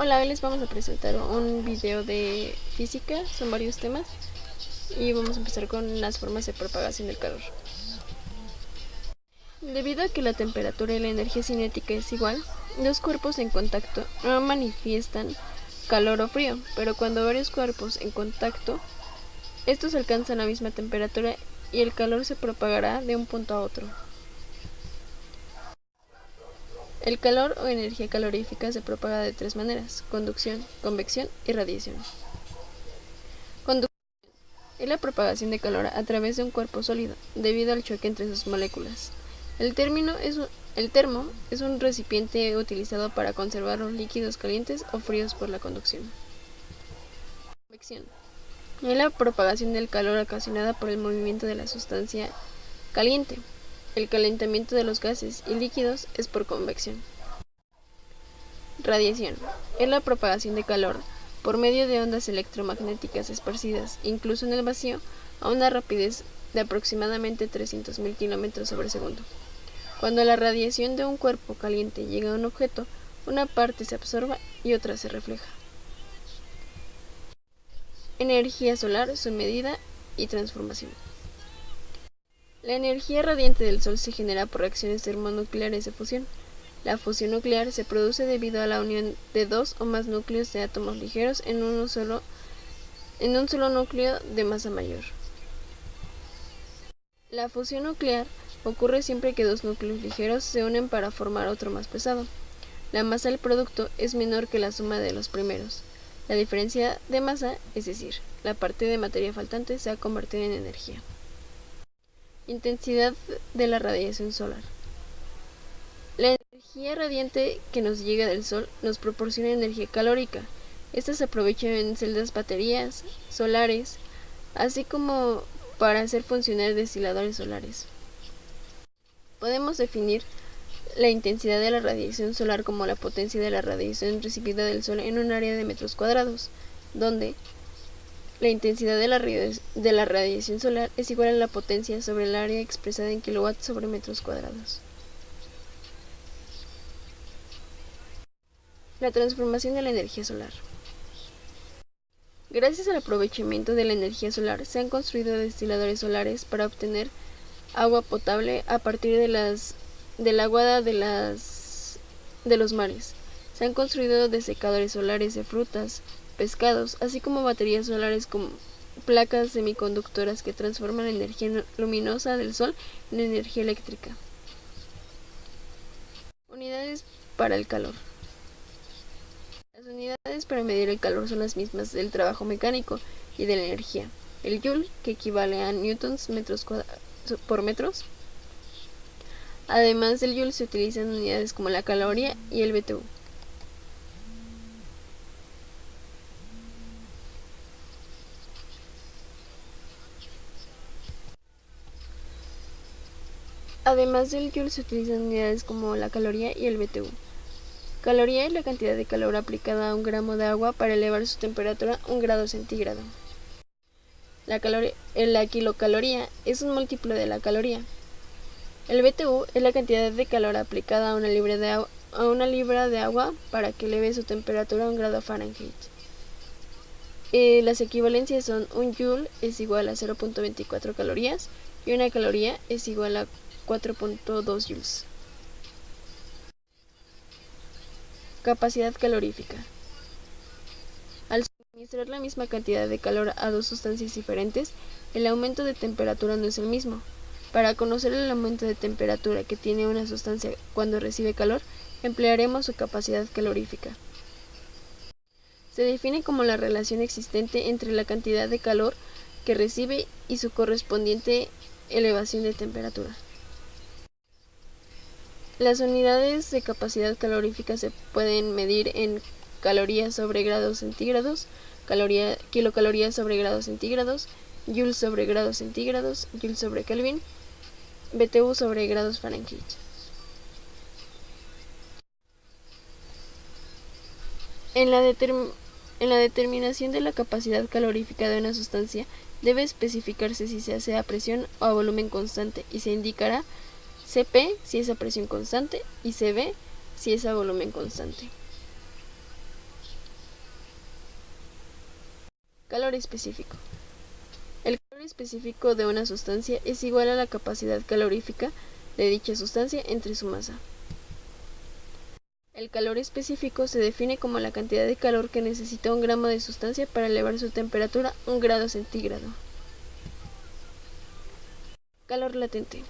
Hola, hoy les vamos a presentar un video de física, son varios temas y vamos a empezar con las formas de propagación del calor. Debido a que la temperatura y la energía cinética es igual, dos cuerpos en contacto no manifiestan calor o frío, pero cuando varios cuerpos en contacto, estos alcanzan la misma temperatura y el calor se propagará de un punto a otro. El calor o energía calorífica se propaga de tres maneras: conducción, convección y radiación. Conducción es la propagación de calor a través de un cuerpo sólido, debido al choque entre sus moléculas. El termo es un recipiente utilizado para conservar los líquidos calientes o fríos por la conducción. Convección es la propagación del calor ocasionada por el movimiento de la sustancia caliente. El calentamiento de los gases y líquidos es por convección. Radiación es la propagación de calor por medio de ondas electromagnéticas esparcidas, incluso en el vacío, a una rapidez de aproximadamente 300.000 km sobre segundo. Cuando la radiación de un cuerpo caliente llega a un objeto, una parte se absorbe y otra se refleja. Energía solar, su medida y transformación. La energía radiante del Sol se genera por reacciones termonucleares de fusión. La fusión nuclear se produce debido a la unión de dos o más núcleos de átomos ligeros en un solo núcleo de masa mayor. La fusión nuclear ocurre siempre que dos núcleos ligeros se unen para formar otro más pesado. La masa del producto es menor que la suma de los primeros. La diferencia de masa, es decir, la parte de materia faltante, se ha convertido en energía. Intensidad de la radiación solar. La energía radiante que nos llega del Sol nos proporciona energía calórica. Esta se aprovecha en celdas baterías solares, así como para hacer funcionar destiladores solares. Podemos definir la intensidad de la radiación solar como la potencia de la radiación recibida del Sol en un área de metros cuadrados, donde la intensidad de la radiación solar es igual a la potencia sobre el área expresada en kilowatts sobre metros cuadrados. La transformación de la energía solar. Gracias al aprovechamiento de la energía solar, se han construido destiladores solares para obtener agua potable a partir del agua de los mares. Se han construido desecadores solares de frutas, pescados, así como baterías solares con placas semiconductoras que transforman la energía luminosa del Sol en energía eléctrica. Unidades para el calor. Las unidades para medir el calor son las mismas del trabajo mecánico y de la energía. El joule, que equivale a newtons por metros. Además del joule se utilizan unidades como la caloría y el BTU. Además del joule se utilizan unidades como la caloría y el BTU. Caloría es la cantidad de calor aplicada a un gramo de agua para elevar su temperatura a 1 grado centígrado. La kilocaloría es un múltiplo de la caloría. El BTU es la cantidad de calor aplicada a una libra de agua para que eleve su temperatura a 1 grado Fahrenheit. Las equivalencias son: un joule es igual a 0.24 calorías y una caloría es igual a 4.2 joules. Capacidad calorífica. Al suministrar la misma cantidad de calor a dos sustancias diferentes, el aumento de temperatura no es el mismo. Para conocer el aumento de temperatura que tiene una sustancia cuando recibe calor, emplearemos su capacidad calorífica. Se define como la relación existente entre la cantidad de calor que recibe y su correspondiente elevación de temperatura. Las unidades de capacidad calorífica se pueden medir en calorías sobre grados centígrados, kilocalorías sobre grados centígrados, joules sobre grados centígrados, joules sobre Kelvin, BTU sobre grados Fahrenheit. En la determinación de la capacidad calorífica de una sustancia debe especificarse si se hace a presión o a volumen constante, y se indicará Cp si es a presión constante y Cv si es a volumen constante. Calor específico. El calor específico de una sustancia es igual a la capacidad calorífica de dicha sustancia entre su masa. El calor específico se define como la cantidad de calor que necesita un gramo de sustancia para elevar su temperatura 1 grado centígrado. Calor latente.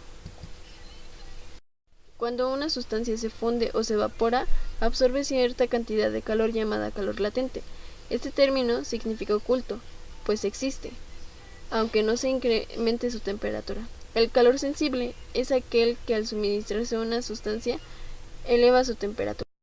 Cuando una sustancia se funde o se evapora, absorbe cierta cantidad de calor llamada calor latente. Este término significa oculto, pues existe, aunque no se incremente su temperatura. El calor sensible es aquel que al suministrarse una sustancia eleva su temperatura.